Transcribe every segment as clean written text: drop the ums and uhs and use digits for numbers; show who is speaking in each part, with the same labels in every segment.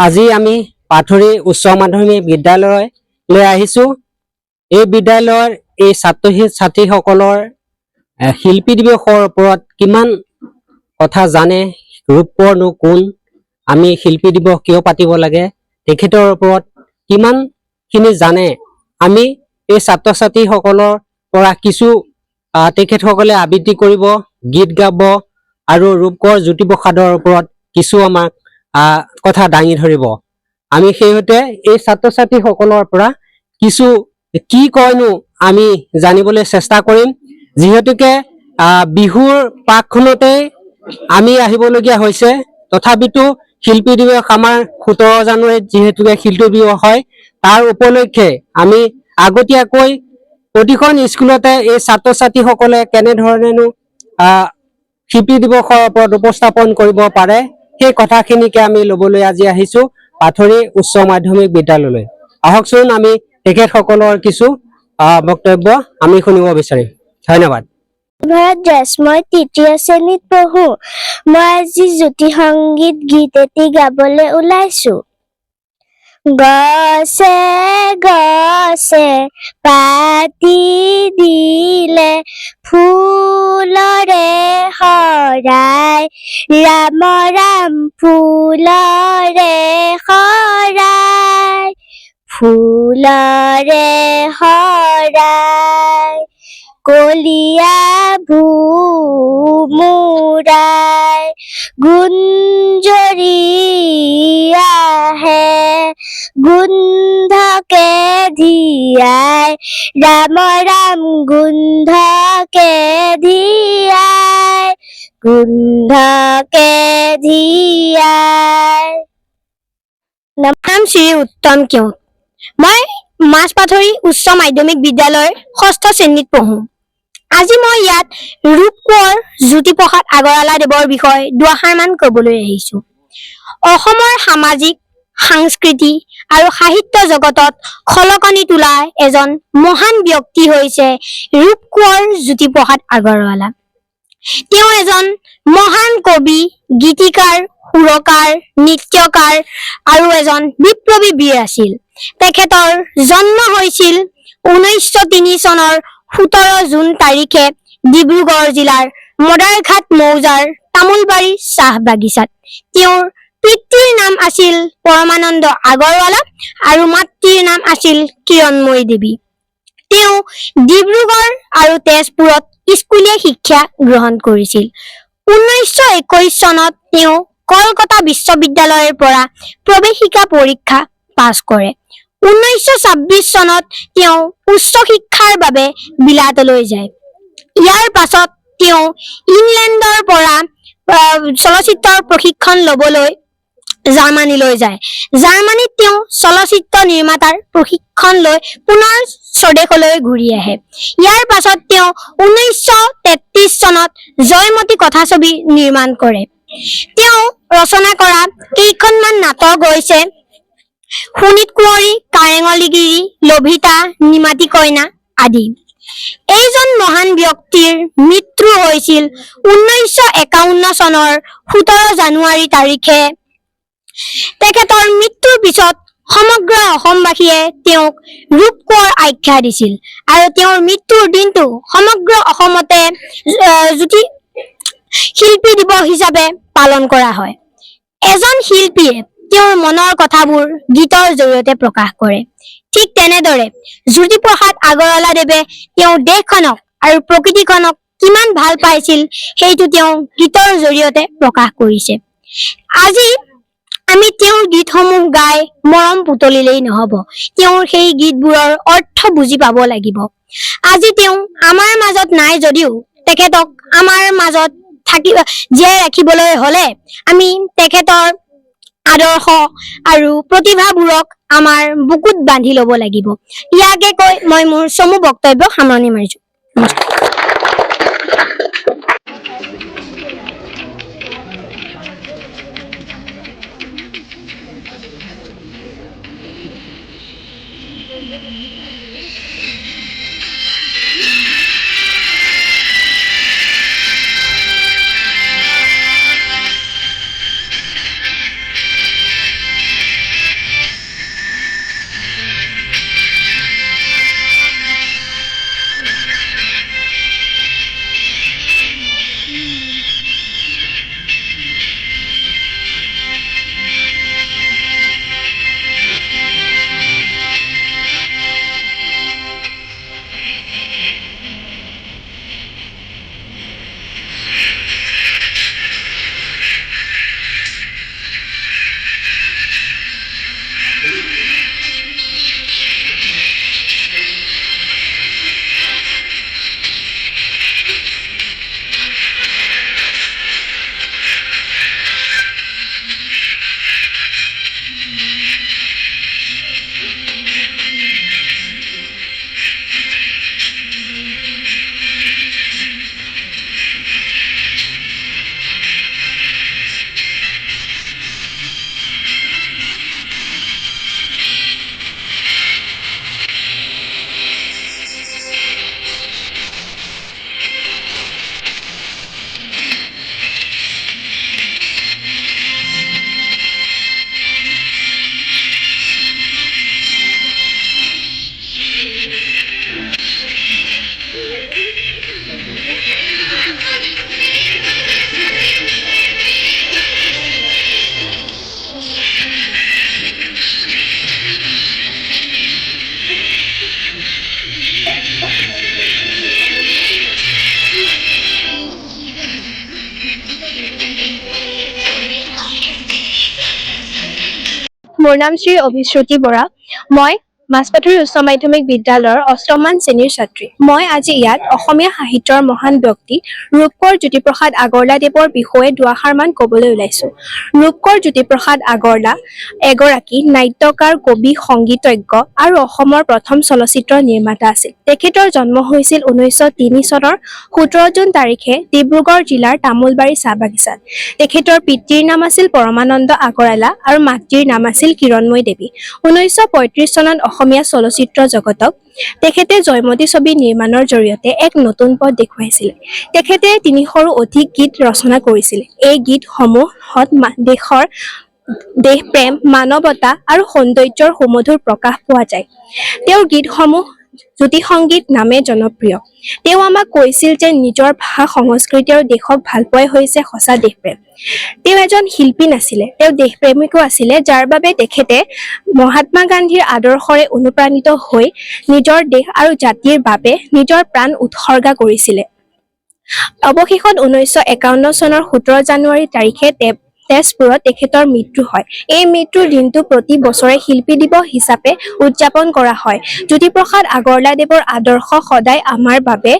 Speaker 1: আজি আমি পাথৰী উচ্চ মাধ্যমিক বিদ্যালয়লৈ আহিছো। এই বিদ্যালয়ৰ এই ছাত্ৰ ছাত্ৰীসকলৰ শিল্পী দিৱসৰ ওপৰত কিমান কথা জানে, ৰূপ কোঁৱৰনো কোন, আমি শিল্পী দিৱস কিয় পাতিব লাগে, তেখেতৰ ওপৰত কিমানখিনি জানে, আমি এই ছাত্ৰ ছাত্ৰীসকলৰ পৰা কিছু তেখেতসকলে আবৃত্তি কৰিব, গীত গাব আৰু ৰূপ কোঁৱৰ জ্যোতিপ্ৰসাদৰ ওপৰত কিছু আমাক কথা দাঙি ধৰিব। আমি সেইহতে এই ছাত্ৰ ছাত্ৰীসকলৰ পৰা কিছু কি কয়নো আমি জানিবলৈ চেষ্টা কৰিম। যিহেতুকে বিহুৰ পাকখনতে আমি আহিবলগীয়া হৈছে, তথাপিতো শিল্পী দিৱস আমাৰ 17 জানুৱাৰীত যিহেতুকে শিল্পী দিৱস হয়, তাৰ উপলক্ষে আমি আগতীয়াকৈ প্ৰতিখন স্কুলতে এই ছাত্ৰ ছাত্ৰীসকলে কেনেধৰণেনো শিল্পী দিৱসৰ ওপৰত উপস্থাপন কৰিব পাৰে, সেই কথাখিনিকে আমি ল'বলৈ আজি আহিছো পাথৰী উচ্চ মাধ্যমিক বিদ্যালয়লৈ। আহকচোন আমি তেখেতসকলৰ কিছু বক্তব্য আমি শুনিব বিচাৰিম। ধন্যবাদ।
Speaker 2: মই তৃতীয় শ্ৰেণীত পঢ়ো। মই আজি জ্যোতি সংগীত গীত এটি গাবলৈ ওলাইছো। গছে গছে পাতি দিলে ফুলৰে শৰাই, ৰাম ৰাম ফুলৰে শৰাই, ফুলৰে শৰাই, কলিয়া ভোমোৰাই গুঞ্জৰি আহে, গোন্ধকে ধিয়াই, ৰাম ৰাম গোন্ধকে ধিয়াই, গোন্ধকে ধিয়াই। নাম শ্ৰী উত্তম কেওট। মই মাছপাথৰী উচ্চ মাধ্যমিক বিদ্যালয়ৰ 6ষ্ঠ শ্ৰেণীত পঢ়ো। আজি মই ইয়াত ৰূপ কোঁৱৰ জ্যোতিপ্ৰসাদ আগৰৱালাদেৱৰ বিষয়ে দুআষাৰমান ক'বলৈ আহিছো। অসমৰ সামাজিক, সাংস্কৃতিক আৰু সাহিত্য জগতত খলকনি তোলা এজন মহান ব্যক্তি হৈছে ৰূপ কোঁৱৰ জ্যোতিপ্ৰসাদ আগৰৱালা। তেওঁ এজন মহান কবি, গীতিকাৰ, সুৰকাৰ, নৃত্যকাৰ আৰু এজন বিপ্লৱী বীৰ আছিল। তেখেতৰ জন্ম হৈছিল 1903 চনৰ 17 জুন তাৰিখে ডিব্ৰুগড় জিলাৰ মদাৰঘাট মৌজাৰ তামোলবাৰী চাহ বাগিচাত। তেওঁৰ পিতৃৰ নাম আছিল পৰমানন্দ আগৰৱালা আৰু মাতৃৰ নাম আছিল কিৰণময়ী দেৱী। তেওঁ ডিব্ৰুগড় আৰু তেজপুৰত স্কুলীয়া শিক্ষা গ্ৰহণ কৰিছিল। 1921 চনত তেওঁ কলকাতা বিশ্ববিদ্যালয়ৰ পৰা প্ৰৱেশিকা পৰীক্ষা পাছ কৰে। 1926 চনত তেওঁ উচ্চ শিক্ষাৰ বাবে বিলাতলৈ যায়। ইয়াৰ পাছত তেওঁ ইংলেণ্ডৰ পৰা চলচ্চিত্ৰৰ প্ৰশিক্ষণ ল'বলৈ জাৰ্মানীলৈ যায়। জাৰ্মানীত তেওঁ চলচ্চিত্ৰ নিৰ্মাতাৰ প্ৰশিক্ষণ লৈ পুনৰ স্বদেশলৈ ঘূৰি আহে। ইয়াৰ পাছত তেওঁ 1933 চনত জয়মতী কথাছবি নিৰ্মাণ কৰে। তেওঁ ৰচনা কৰা কেইখনমান নাটক হৈছে শোণিত কুঁৱৰী, কাৰেঙলীগিৰি, লভিতা, নিমাতী কইনা আদি। এইজন মহান ব্যক্তিৰ মৃত্যু হৈছিল 1951 চনৰ 17 জানুৱাৰী তাৰিখে। তেখেতৰ মৃত্যুৰ পিছত সমগ্ৰ অসমবাসীয়ে তেওঁক ৰূপ কোঁৱৰ আখ্যা দিছিল আৰু তেওঁৰ মৃত্যুৰ দিনটো সমগ্ৰ অসমতে শিল্পী দিৱস হিচাপে পালন কৰা হয়। এজন শিল্পীয়ে তেওঁৰ মনৰ কথাবোৰ গীতৰ জৰিয়তে প্ৰকাশ কৰে। ঠিক তেনেদৰে জ্যোতিপ্ৰসাদ আগৰৱালাদেৱে তেওঁৰ দেশখনক আৰু প্ৰকৃতিখনক কিমান ভাল পাইছিল সেইটো তেওঁ গীতৰ জৰিয়তে প্ৰকাশ কৰিছে। আজি আমি তেওঁৰ গীতসমূহ গাই মৰম পুতলিলেই নহব, তেওঁৰ সেই গীতবোৰৰ অৰ্থ বুজি পাব লাগিব। আজি তেওঁ আমাৰ মাজত নাই যদিও তেখেতক আমাৰ মাজত জীয়াই ৰাখিবলৈ হলে আমি তেখেতৰ আদৰ্শ আৰু প্ৰতিভাবোৰক আমাৰ বুকুত বান্ধি ল'ব লাগিব। ইয়াকে কৈ মই মোৰ চমু বক্তব্য সামৰণি মাৰিছো।
Speaker 3: মোৰ নাম শ্ৰী অভিশ্ৰুতি বৰা। মই মাছপাথৰী উচ্চ মাধ্যমিক বিদ্যালয়ৰ অষ্টমমান শ্ৰেণীৰ ছাত্ৰী। মই আজি ইয়াত অসমীয়া সাহিত্যৰ মহান ব্যক্তি ৰূপকোঁৱৰ জ্যোতিপ্ৰসাদ আগৰৱালাদেৱৰ বিষয়ে দুআষাৰমান ক'বলৈ ওলাইছোঁ। ৰূপকোঁৱৰ জ্যোতিপ্ৰসাদ আগৰৱালা এগৰাকী নাট্যকাৰ, কবি, সংগীতজ্ঞ আৰু অসমৰ প্ৰথম চলচ্চিত্ৰ নিৰ্মাতা আছিল। তেখেতৰ জন্ম হৈছিল 1903 চনৰ 17 জুন তাৰিখে ডিব্ৰুগড় জিলাৰ তামোলবাৰী চাহ বাগিচাত। তেখেতৰ পিতৃৰ নাম আছিল পৰমানন্দ আগৰৱালা আৰু মাতৃৰ নাম আছিল কিৰণময়ী দেৱী। 1935 চনত অসমীয়া চলচ্চিত্ৰ জগতক তেখেতে জয়মতী ছবি নিৰ্মাণৰ জৰিয়তে এক নতুন পথ দেখুৱাইছিল। তেখেতে 300ৰো অধিক গীত ৰচনা কৰিছিল। এই গীতসমূহত দেশৰ দেশপ্ৰেম, মানৱতা আৰু সৌন্দৰ্যৰ সুমধুৰ প্ৰকাশ পোৱা যায়। তেওঁৰ গীতসমূহ জ্যোতি সংগীত নামে জনপ্ৰিয়। তেওঁ আমাক কৈছিল যে নিজৰ ভাষা, সংস্কৃতি আৰু দেশক ভালপোৱাই হৈছে সঁচা দেশপ্ৰেম। তেওঁ এজন শিল্পী নাছিলে, তেওঁ দেশপ্ৰেমিকো আছিলে, যাৰ বাবে তেখেতে মহাত্মা গান্ধীৰ আদৰ্শৰে অনুপ্ৰাণিত হৈ নিজৰ দেশ আৰু জাতিৰ বাবে নিজৰ প্ৰাণ উৎসৰ্গা কৰিছিলে। অৱশেষত 1951 চনৰ 17 জানুৱাৰী তাৰিখে তেজপুৰত তেখেতৰ মৃত্যু হয়। এই মৃত্যুৰ দিনটো প্ৰতি বছৰে শিল্পী দিৱস হিচাপে উদযাপন কৰা হয়। জ্যোতিপ্ৰসাদ আগৰৱালাদেৱৰ আদৰ্শ সদায় আমাৰ বাবে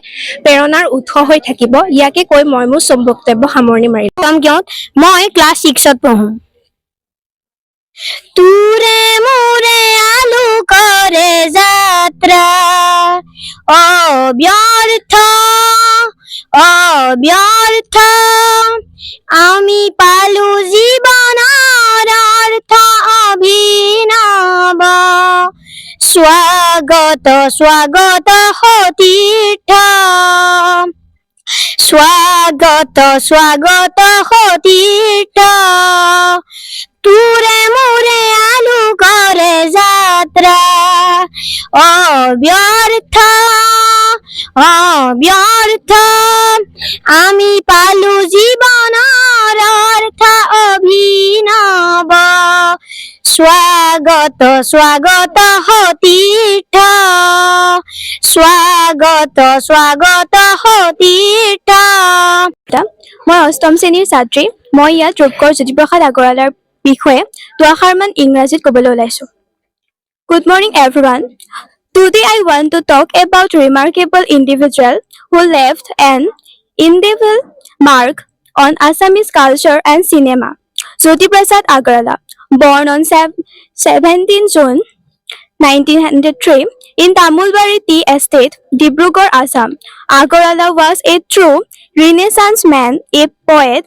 Speaker 3: প্ৰেৰণাৰ উৎস হৈ থাকিব। ইয়াকে কৈ মই মোৰ বক্তব্য সামৰণি মাৰিলোঁ।
Speaker 2: মই ক্লাছ 6ত পঢ়োঁ। তোৰে মোৰে আলোকৰে যাত্ৰা অব্যৰ্থ অব্যৰ্থ, আমি পালো জীৱনৰ অৰ্থ অভিনৱ। স্বাগত স্বাগত সতীৰ্থ, স্বাগত স্বাগত সতীৰ্থ, তোৰে মোৰে আলোকৰে যাত্ৰা অব্যৰ্থ অব্যৰ্থ, আমি পালো জীৱনৰ অৰ্থ অভিনৱ। স্বাগত স্বাগত সতীৰ্থ, স্বাগত স্বাগত সতীৰ্থ।
Speaker 3: মই অষ্টম শ্ৰেণীৰ ছাত্ৰী। মই ইয়াত ৰূপকোঁৱৰ জ্যোতিপ্ৰসাদ আগৰৱালাৰ বিষয়ে দুআষাৰমান ইংৰাজীত ক'বলৈ ওলাইছোঁ। Good morning everyone. Today I want to talk about a remarkable individual who left an indelible mark on Assamese culture and cinema. Jyotiprasad Agarwala, born on 17 June 1903 in Tamulbari Tea Estate, Dibrugarh, Assam. Agarwala was a true Renaissance man, a poet,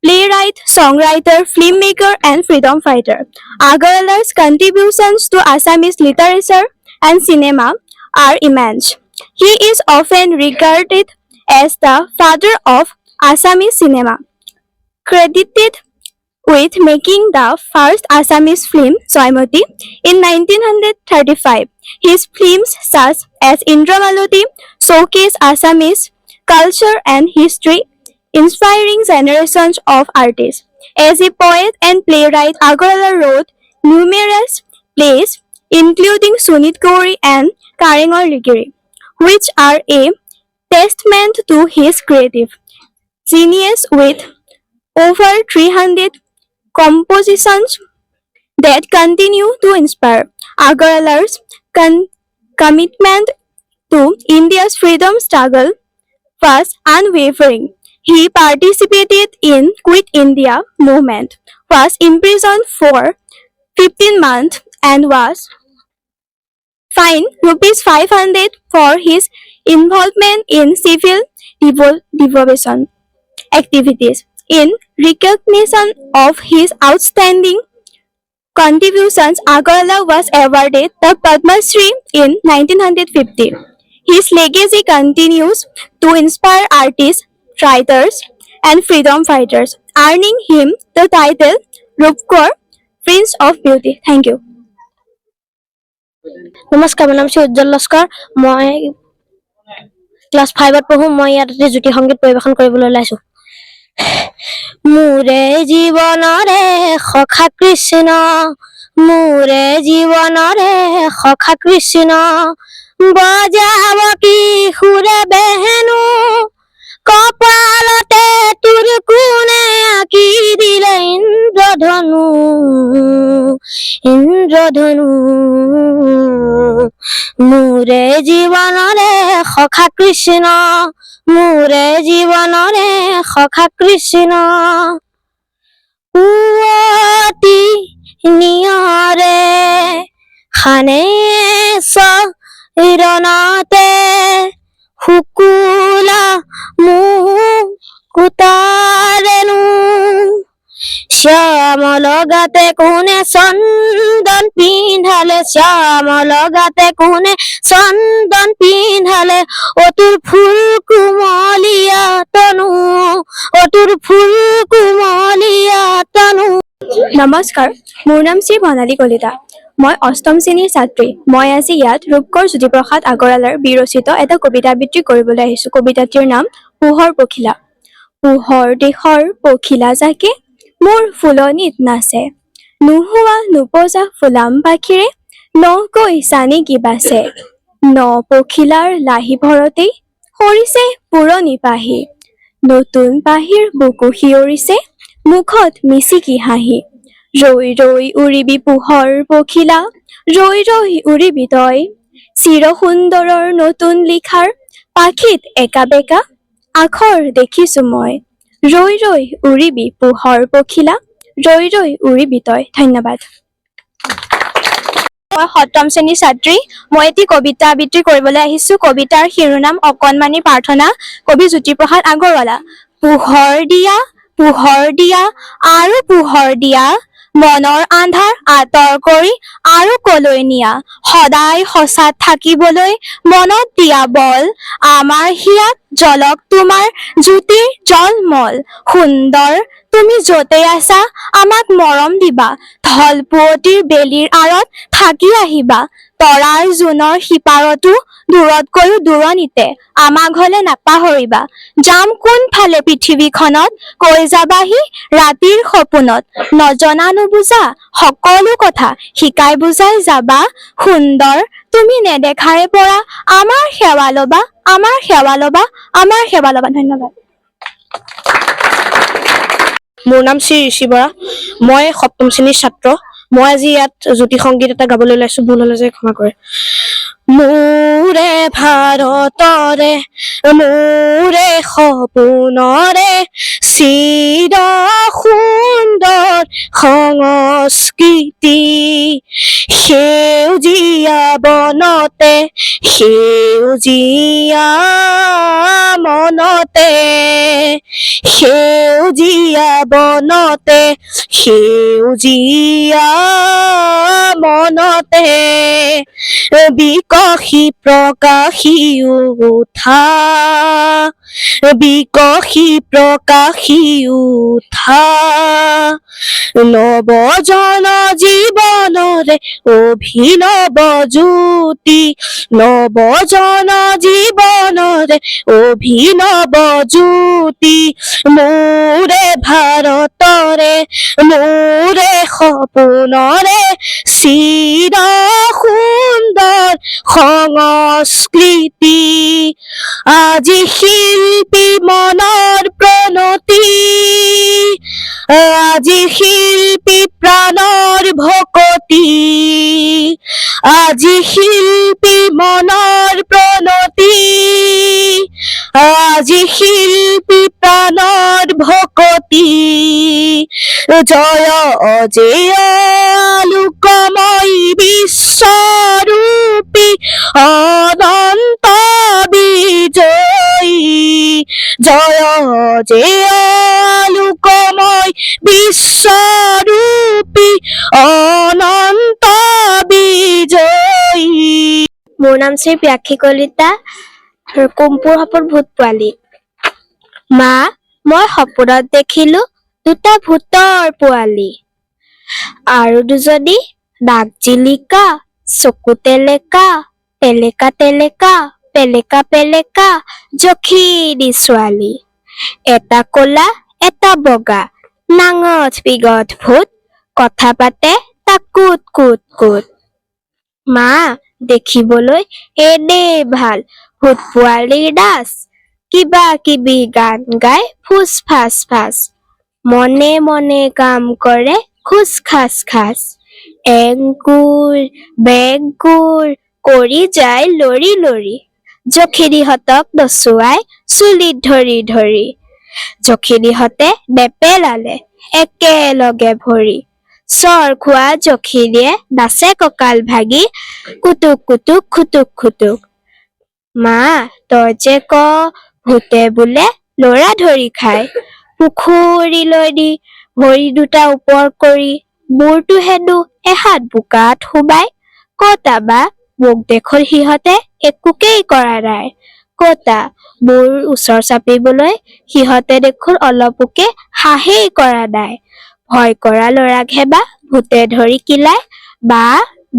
Speaker 3: playwright, songwriter, filmmaker, and freedom fighter. Agarwala's contributions to Assamese literature and cinema are immense. He is often regarded as the father of Assamese cinema, credited with making the first Assamese film, Jaimoti, in 1935. His films such as Indramaloti showcase Assamese culture and history, inspiring generations of artists. As a poet and playwright, Agarwala wrote numerous plays, including Sunit Gauri and Karengal Ligiri, which are a testament to his creative genius. With over 300 compositions that continue to inspire, Agarwala's commitment to India's freedom struggle was unwavering. He participated in Quit India movement, was imprisoned for 15 months, and was fined ₹500 for his involvement in civil devotion activities. In recognition of his outstanding contributions, Agarwala was awarded the Padma Shri in 1950. His legacy continues to inspire artists, writers, and freedom fighters, earning him the title Rupkor, Prince of Beauty. Thank you.
Speaker 2: নমস্কাৰ, মোৰ নাম শ্ৰী উজ্জ্বল লস্কৰ। মই class 5ত পঢ়োঁ। মই ইয়াত জ্যোতি সংগীত পৰিৱেশন কৰিবলৈ ওলাইছোঁ। মোৰে জীৱনৰে সখা কৃষ্ণ, মোৰে জীৱনৰে সখা কৃষ্ণ, বজাব কি সুৰে বেহেনো, কপালতে তোৰ কোনে আঁকি দিলে ইন্দ্ৰধনু। ইন্দ্ৰধনু মোৰে জীৱনৰে সখা কৃষ্ণ মোৰে জীৱনৰে সখা কৃষ্ণ পুৱতি নিয়ৰে খানে চৰণতে শুকুলা মুকুতাৰেনো শ্যামল গাতে কোনে চন্দন পিন্ধালে শ্যামল গাতে কোনে চন্দন পিন্ধালে অতুৰ ফুল কুমলীয়া তনু অতুৰ ফুল কুমলীয়া তনু
Speaker 3: নমস্কাৰ, মোৰ নাম শ্ৰী বৰ্ণালী কলিতা। মই অষ্টম শ্ৰেণীৰ ছাত্ৰী। মই আজি ইয়াত ৰূপকোঁৱৰ জ্যোতিপ্ৰসাদ আগৰৱালাৰ বিৰচিত এটা কবিতা আবৃত্তি কৰিবলৈ আহিছোঁ। কবিতাটিৰ নাম পোহৰ পখিলা। পোহৰ দেশৰ পখিলা জাকে মোৰ ফুলনিত নাচে, নোহোৱা নোপোজা ফুলাম পাখিৰে নকৈ চানেকি বাচে। ন পখিলাৰ লাহি ভৰতেই সৰিছে পুৰণি পাহি, নতুন পাহিৰ বুকু শিয়ৰিছে মুখত মিচিকি হাঁহি। ৰৈ ৰৈ উৰিবি পোহৰ পখিলা, ৰৈ ৰৈ উৰিবি তই, চিৰ সুন্দৰৰ নতুন লিখাৰ পাখিত একা বেকা আখৰ দেখিছো মই। ৰৈ ৰৈ উৰিবি পোহৰ পখিলা, ৰৈ ৰৈ উৰিবি তই। ধন্যবাদ। মই সপ্তম শ্ৰেণীৰ ছাত্ৰী। মই এটি কবিতা আবৃত্তি কৰিবলৈ আহিছোঁ। কবিতাৰ শিৰোনাম অকণমানি প্ৰাৰ্থনা, কবি জ্যোতিপ্ৰসাদ আগৰৱালা। পোহৰ দিয়া আৰু পোহৰ দিয়া, মনৰ আন্ধাৰ আঁতৰ কৰি আৰু কলৈ নিয়া, সদায় সঁচাত থাকিবলৈ মনত দিয়া বল, আমাৰ হিয়াত জলক তোমাৰ জ্যোতিৰ জলমল। সুন্দৰ তুমি য'তে আছা আমাক মৰম দিবা, ঢল পুৱতিৰ বেলিৰ আঁৰত থাকি আহিবা, তৰাৰ জোনৰ সিপাৰতো দূৰতকৈও দূৰণিতে আমাক হলে নাপাহৰিবা। যাম কোনফালে পৃথিৱীখনত কৈ যাবাহি ৰাতিৰ সপোনত, নজনা নুবুজা সকলো কথা শিকাই বুজাই যাবা। সুন্দৰ তুমি নেদেখাৰে পৰা আমাৰ সেৱা লবা, আমাৰ সেৱা লবা, আমাৰ সেৱা লবা। ধন্যবাদ।
Speaker 4: মোৰ নাম শ্ৰী ঋষি বৰা। মই সপ্তম শ্ৰেণীৰ ছাত্ৰ। মই আজি ইয়াত জ্যোতি সংগীত এটা গাবলৈ ওলাইছো, ভুল হলে যে ক্ষমা কৰে। মোৰে ভাৰতৰে মোৰে সপোনৰে চিৰ সুন্দৰ সংস্কৃতি, সেউজীয়া বনতে সেউজীয়া মনতে, সেউজীয়া বনতে সেউজীয়া মনতে বিকশি প্ৰকাশি উঠা, বিকশি প্ৰকাশি উঠা, নৱজন জীৱনৰে অভিনৱ জ্যোতি, নৱজন জীৱনৰে অভিনৱ জ্যোতি, মোৰে ভাৰতৰে মোৰে সপোনৰে চিৰ সুন্দৰ সংস্কৃতি। আজি শিল্পী মনৰ প্ৰণতি, আজি শিল্পী প্ৰাণৰ ভকতি, আজি শিল্পী মনৰ প্ৰণতি, আজি শিল্পী প্ৰাণৰ ভকতি। জয় অজেয় লোকময় বিশ্বৰূপী অনন্ত বিজয়ী, জয় অজেয় লোকময় বিশ্বৰূপী অনন্ত বিজয়ী।
Speaker 2: মোৰ নাম শ্ৰী প্যাক্ষী কলিতা, কোমপুৰ সপোন ভূত পোৱালি। মা, মই সপোনত দেখিলো দুটা ভূতৰ পোৱালি, আৰু দুজনী নাক জিলিকা চকু টেলেকা, টেলেকা টেলেকা পেলেকা পেলেকা জখিনী ছোৱালী। এটা কলা এটা বগা, নাঙঠ বিগত ভূত, কথা পাতে তাক কুট কুট কুট। মা, দেখিবলৈ এনেই ভাল ভূত পোৱালিৰ নাচ, কিবা কিবি গান গাই ফুচ ফাচ ফাচ, মনে মনে কাম কৰে খোজ খাচ খাচ,
Speaker 3: এংকুৰ বেংকুৰ কৰি যায় লৰি লৰি যখিনীহঁতক নচুৱাই চুলিত ধৰি ধৰি যখিনীহঁতে নেপেলালে একেলগে ভৰি চৰ খোৱা যখিনীয়ে নাচে কঁকাল ভাগি কুটুক কুটুক খুটুক খুটুক মা তই যে ক ভূতে বোলে লৰা ধৰি খায় পুখুৰীলৈ নি ভৰি দুটা ওপৰ কৰি মূৰটো হেনো এহাত বোকাত সোমাই কতা বা মোক দেখোন সিহঁতে একোকেই কৰা নাই কতা মোৰ ওচৰ চাপিবলৈ সিহঁতে দেখোন অলপোকে সাহেই কৰা নাই ভয় কৰা ল'ৰাকহে বা ভূতে ধৰি কিলাই বা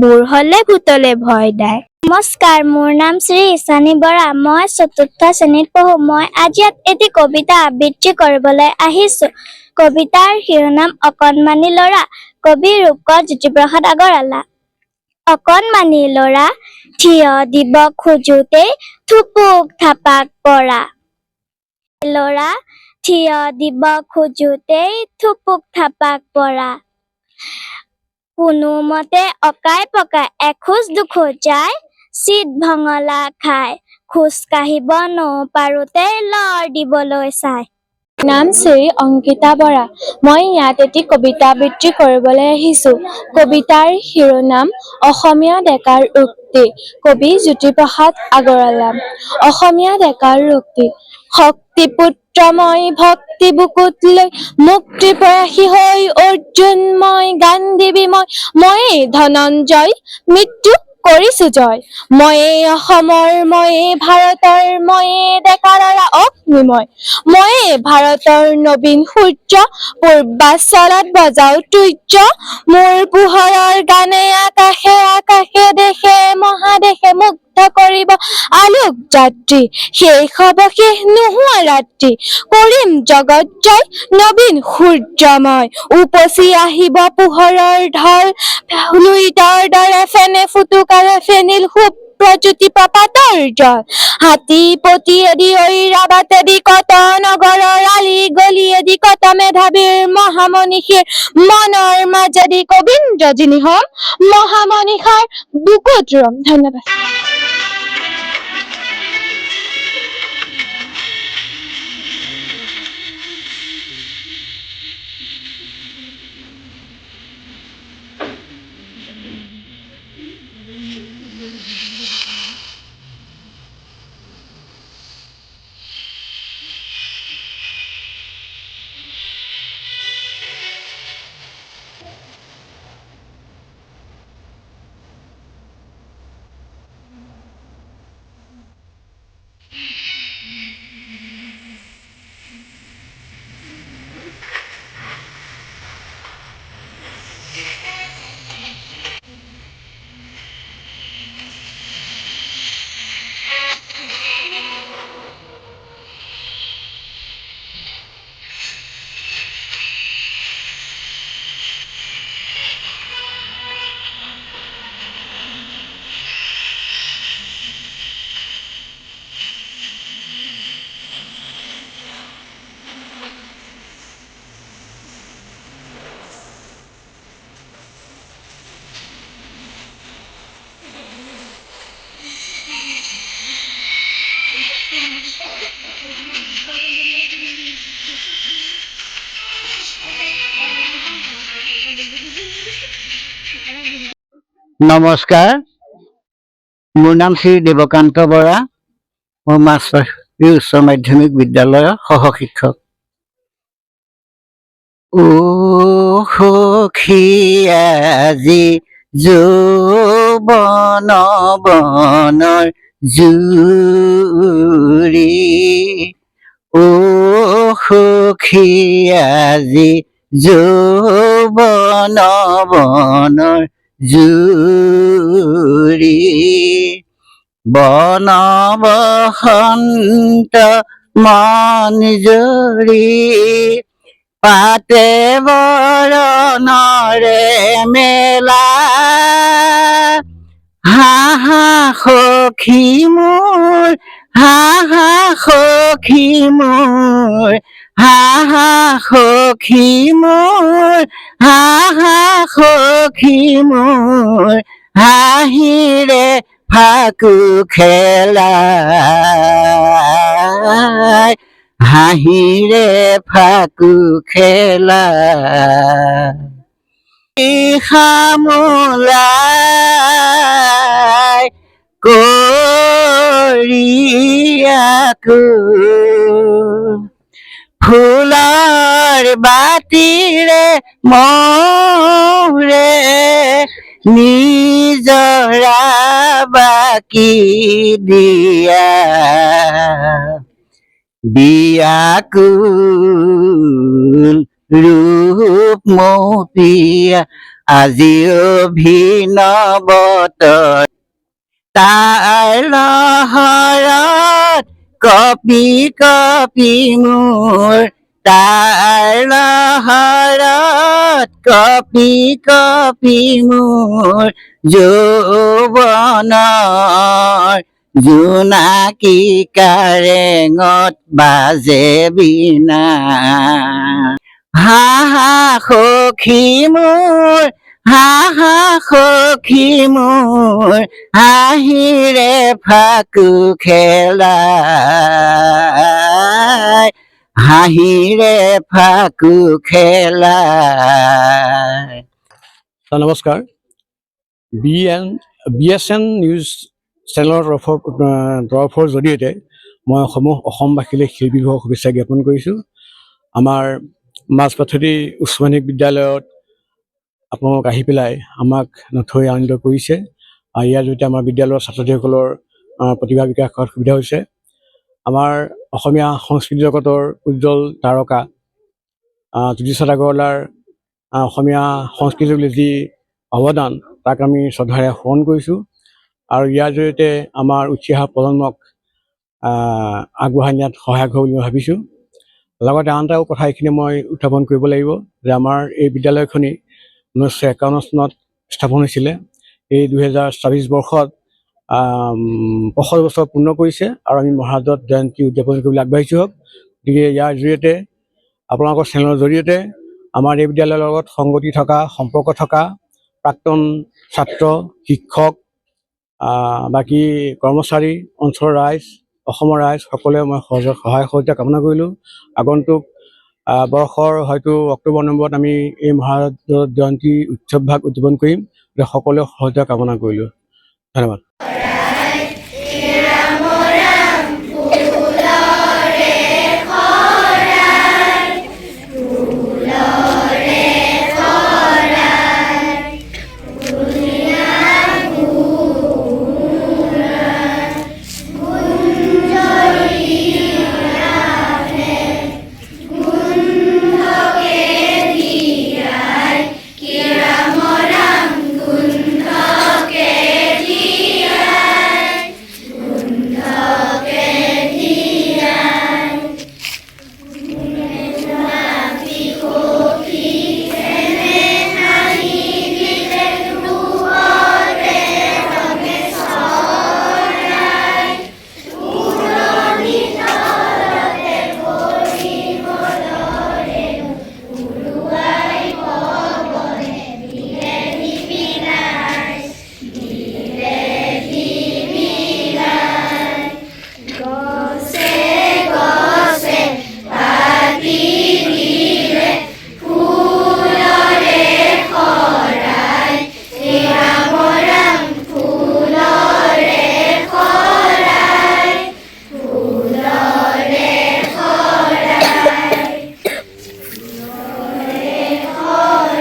Speaker 3: মোৰ হলে ভূতলে ভয় নাই।
Speaker 2: নমস্কাৰ, মোৰ নাম শ্ৰী ঈশানী বৰা। মই ৪ৰ্থ শ্ৰেণীত পঢ়ো। মই আজি ইয়াত এটি কবিতা আবৃত্তি কৰিবলৈ আহিছো। কবিতাৰ শিৰোনাম অকণমানি ল'ৰা। কবি ৰূপকোঁৱৰ জ্যোতিপ্ৰসাদ আগৰৱালা। অকণমানি ল'ৰা থিয় দিব খোজোতেই থুপুক থাপাক পৰা ল'ৰা থিয় দিব খোজোতেই থুপুক থাপাক পৰা কোনোমতে অকাই পকাই এখোজ দুখোজ যায় চিত ভঙলা খায় খোজ কাঢ়িব নপাৰোতেই লৰ দিবলৈ চায়।
Speaker 3: নাম শ্ৰী অংকিতা বৰা। মই ইয়াত এটি কবিতা আবৃত্তি কৰিবলৈ আহিছো। কবিতাৰ শিৰোনাম অসমীয়া ডেকাৰ উক্তি। কবি জ্যোতিপ্ৰসাদ আগৰৱালা। অসমীয়া ডেকাৰ উক্তি। শক্তিপুত্ৰ মই ভক্তি বুকুত লৈ মুক্তি প্ৰয়াসী হৈ অৰ্জুন মই গান্ধীবী ময়ে ধনঞ্জয় মৃত্যু কৰিছো জয় ময়ে অসমৰ ময়ে ভাৰতৰ ময়ে ডেকা ল'ৰা অগ্নিময় ময়ে ভাৰতৰ নবীন সূৰ্য পূৰ্বাঞ্চলত বজাও তুৰ্য মোৰ পোহৰৰ গানে আকাশে আকাশে দেশে মহাদেশে মুগ্ধ কৰিব আলোক যাত্ৰী শেষ হব শেষ নোহোৱা ৰাত্ৰি কৰিম জগত জয় নবীন সূৰ্যময় উপচি আহিব পোহৰৰ ঢল ফ্লুইডৰ দৰে ফেনে ফুটুকাৰে ফেনিল প্ৰজ্যোতি প্ৰপাতৰ জল হাতী পতিয়েদি ঐৰাবাটেদি কত নগৰৰ আলি গলিয়েদি কত মেধাৱীৰ মহামনীষীৰ মনৰ মাজেদি কবীন্দ্ৰজী নিহম মহামনীষাৰ বুকুত ৰম। ধন্যবাদ।
Speaker 5: নমস্কাৰ, মোৰ নাম শ্ৰী দেৱকান্ত বৰা। মই মাছবাৰী উচ্চ মাধ্যমিক বিদ্যালয়ৰ সহশিক্ষক। ও সখী আজি যৌৱন বনৰ জুৰি ও সখী আজি যৌৱন বনৰ জুৰি বন বসন্ত মঞ্জুৰি পাতে বৰণৰে মেলা হাহা সখী মোৰ হাহা সখী মোৰ হা হা সখী মোৰ হা হা সখী মোৰ হাঁহিৰে ফাকু খেলাই হাঁহিৰে ফাকু খেলাই সামোলাই কৰিয়াকো ফুলৰ বাতিৰে মৌৰে নিজৰা বাকি দিয়া বিয়াকুল ৰূপ মৌপিয়া আজি অভিনৱতৰ তাৰ লহৰত কপি কপি মোৰ তাৰ লহৰত কপি কপি মোৰ যৌৱনৰ জোনাকী কাৰেঙত বাজে বিনা হা হা সখী মোৰ হা হা সখী মোৰ হাঁহিৰে ফাকু খেলাই হাঁহিৰে ফাকু খেলাই
Speaker 6: নমস্কাৰ BSN নিউজ চেনেলৰ তৰফৰ জৰিয়তে মই অসমবাসীলৈ শিল্পী দিৱসৰ শুভেচ্ছা জ্ঞাপন কৰিছোঁ। আমাৰ মাছপাথৰী উচ্চ মাধ্যমিক বিদ্যালয়ত আপোনালোক আহি পেলাই আমাক নথৈ আনন্দিত কৰিছে আৰু ইয়াৰ জৰিয়তে আমাৰ বিদ্যালয়ৰ ছাত্ৰ ছাত্ৰীসকলৰ প্ৰতিভা বিকাশ কৰাত সুবিধা হৈছে। আমাৰ অসমীয়া সংস্কৃতি জগতৰ উজ্জ্বল তাৰকা জ্যোতিপ্ৰসাদ আগৰৱালাৰ অসমীয়া সংস্কৃতিলৈ যি অৱদান তাক আমি শ্ৰদ্ধাৰে স্মৰণ কৰিছোঁ আৰু ইয়াৰ জৰিয়তে আমাৰ উঠি অহা প্ৰজন্মক আগবঢ়াই নিয়াত সহায়ক হ'ব বুলি মই ভাবিছোঁ। লগতে আন এটা কথা এইখিনি মই উত্থাপন কৰিব লাগিব যে আমাৰ এই বিদ্যালয়খনি 1951 চনত স্থাপন হৈছিলে। এই 2024 বৰ্ষত 75 বছৰ পূৰ্ণ কৰিছে আৰু আমি মহাৰাজত জয়ন্তী উদযাপন কৰিবলৈ আগবাঢ়িছোঁ হওক। গতিকে ইয়াৰ জৰিয়তে আপোনালোকৰ চেনেলৰ জৰিয়তে আমাৰ এই বিদ্যালয়ৰ লগত সংগতি থকা সম্পৰ্ক থকা প্ৰাক্তন ছাত্ৰ শিক্ষক বাকী কৰ্মচাৰী অঞ্চলৰ ৰাইজ অসমৰ ৰাইজ সকলোৱে মই সহায় সহযোগিতা কামনা কৰিলোঁ। আগন্তুক বৰ্ষৰ হয়তো অক্টোবৰ নৱেম্বৰত আমি এই মহাৰাজ জয়ন্তী উৎসৱভাগ উদযাপন কৰিম। সকলোৱে সহযোগিতা কামনা কৰিলোঁ। ধন্যবাদ।